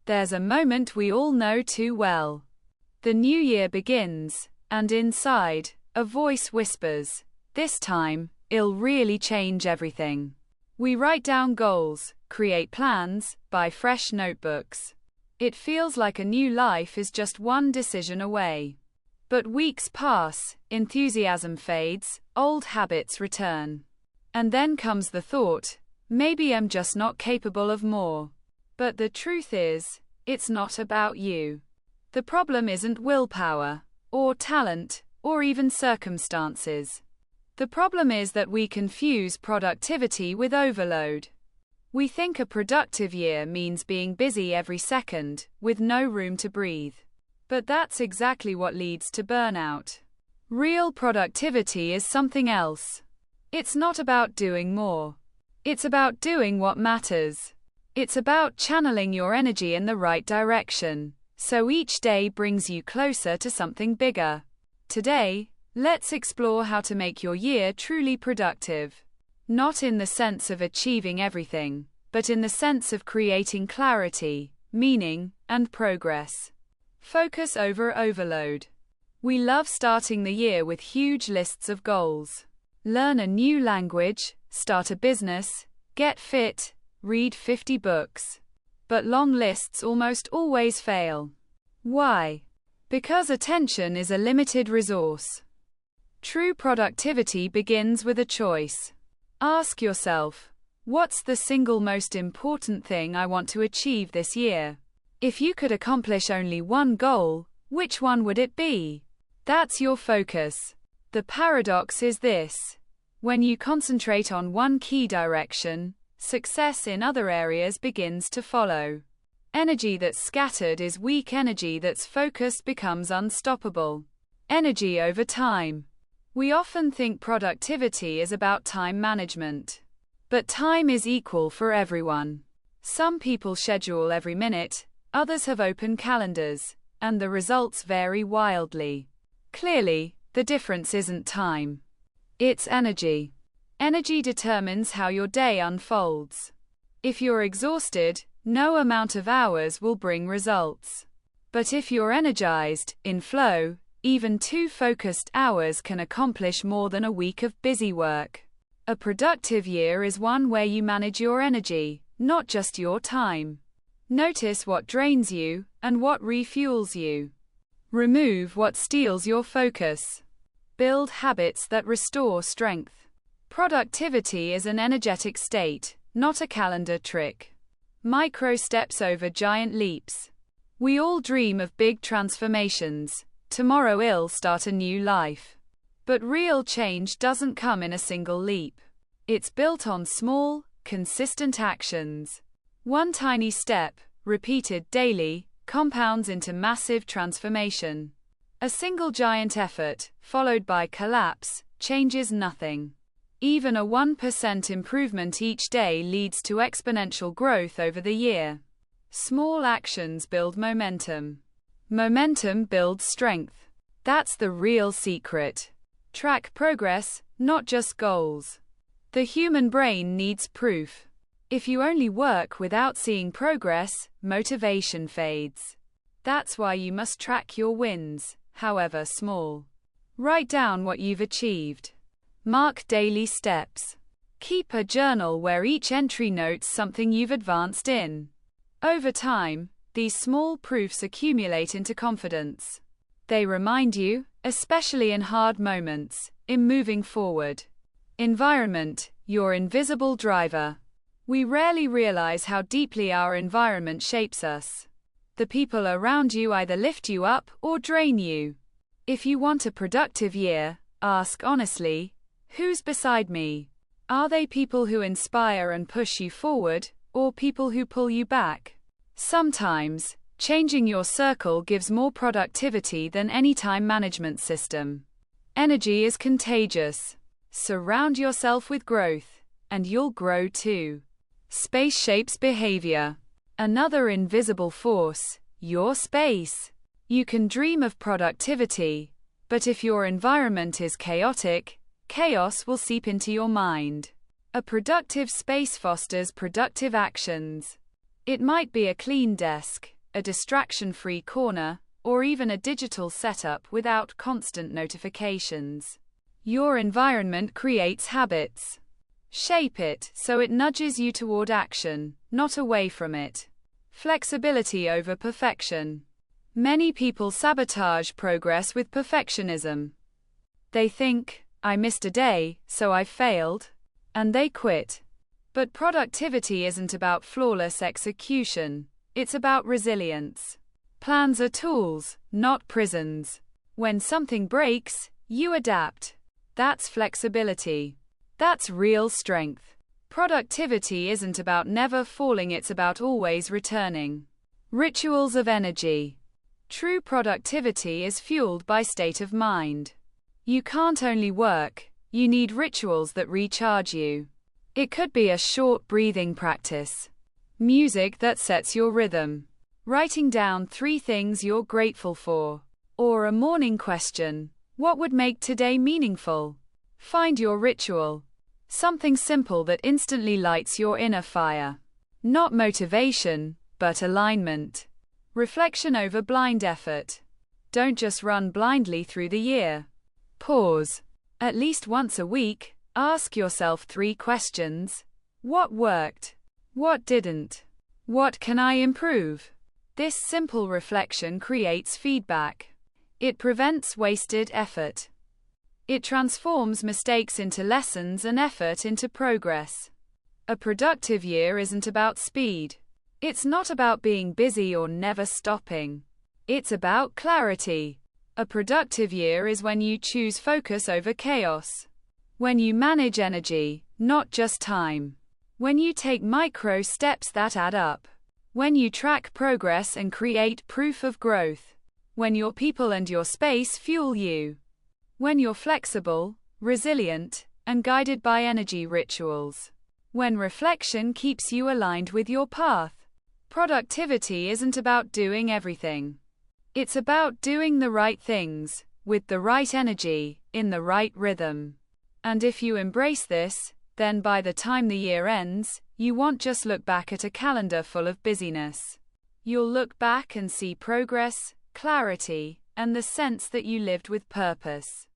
There's a moment we all know too well. The new year begins, and inside, a voice whispers, "This time, it'll really change everything." We write down goals, create plans, buy fresh notebooks. It feels like a new life is just one decision away. But weeks pass, enthusiasm fades, old habits return. And then comes the thought, maybe I'm just not capable of more. But the truth is, it's not about you. The problem isn't willpower, or talent, or even circumstances. The problem is that we confuse productivity with overload. We think a productive year means being busy every second, with no room to breathe. But that's exactly what leads to burnout. Real productivity is something else. It's not about doing more. It's about doing what matters. It's about channeling your energy in the right direction, so each day brings you closer to something bigger. Today, let's explore how to make your year truly productive. Not in the sense of achieving everything, but in the sense of creating clarity, meaning, and progress. Focus over overload. We love starting the year with huge lists of goals. Learn a new language, start a business, get fit, read 50 books. But long lists almost always fail. Why? Because attention is a limited resource. True productivity begins with a choice. Ask yourself, what's the single most important thing I want to achieve this year? If you could accomplish only one goal, which one would it be? That's your focus. The paradox is this. When you concentrate on one key direction, success in other areas begins to follow. Energy that's scattered is weak. Energy that's focused becomes unstoppable. Energy over time. We often think productivity is about time management. But time is equal for everyone. Some people schedule every minute, others have open calendars, and the results vary wildly. Clearly, the difference isn't time. It's energy. Energy determines how your day unfolds. If you're exhausted, no amount of hours will bring results. But if you're energized, in flow, even 2 focused hours can accomplish more than a week of busy work. A productive year is one where you manage your energy, not just your time. Notice what drains you, and what refuels you. Remove what steals your focus. Build habits that restore strength. Productivity is an energetic state, not a calendar trick. Micro steps over giant leaps. We all dream of big transformations. Tomorrow I'll start a new life. But real change doesn't come in a single leap. It's built on small, consistent actions. One tiny step, repeated daily, compounds into massive transformation. A single giant effort, followed by collapse, changes nothing. Even a 1% improvement each day leads to exponential growth over the year. Small actions build momentum. Momentum builds strength. That's the real secret. Track progress, not just goals. The human brain needs proof. If you only work without seeing progress, motivation fades. That's why you must track your wins, however small. Write down what you've achieved. Mark daily steps. Keep a journal where each entry notes something you've advanced in. Over time, these small proofs accumulate into confidence. They remind you, especially in hard moments, in moving forward. Environment, your invisible driver. We rarely realize how deeply our environment shapes us. The people around you either lift you up or drain you. If you want a productive year, ask honestly, who's beside me? Are they people who inspire and push you forward, or people who pull you back? Sometimes, changing your circle gives more productivity than any time management system. Energy is contagious. Surround yourself with growth, and you'll grow too. Space shapes behavior. Another invisible force, your space. You can dream of productivity, but if your environment is chaotic, chaos will seep into your mind. A productive space fosters productive actions. It might be a clean desk, a distraction-free corner, or even a digital setup without constant notifications. Your environment creates habits. Shape it so it nudges you toward action, not away from it. Flexibility over perfection. Many people sabotage progress with perfectionism. They think, I missed a day, so I failed, and they quit. But productivity isn't about flawless execution, it's about resilience. Plans are tools, not prisons. When something breaks, you adapt. That's flexibility. That's real strength. Productivity isn't about never falling, it's about always returning. Rituals of energy. True productivity is fueled by state of mind. You can't only work, you need rituals that recharge you. It could be a short breathing practice, music that sets your rhythm, writing down 3 things you're grateful for, or a morning question, what would make today meaningful? Find your ritual. Something simple that instantly lights your inner fire. Not motivation, but alignment. Reflection over blind effort. Don't just run blindly through the year. Pause. At least once a week, ask yourself 3 questions. What worked? What didn't? What can I improve? This simple reflection creates feedback. It prevents wasted effort. It transforms mistakes into lessons and effort into progress. A productive year isn't about speed. It's not about being busy or never stopping. It's about clarity. A productive year is when you choose focus over chaos. When you manage energy, not just time. When you take micro steps that add up. When you track progress and create proof of growth. When your people and your space fuel you. When you're flexible, resilient, and guided by energy rituals. When reflection keeps you aligned with your path. Productivity isn't about doing everything. It's about doing the right things, with the right energy, in the right rhythm. And if you embrace this, then by the time the year ends, you won't just look back at a calendar full of busyness. You'll look back and see progress, clarity, and the sense that you lived with purpose.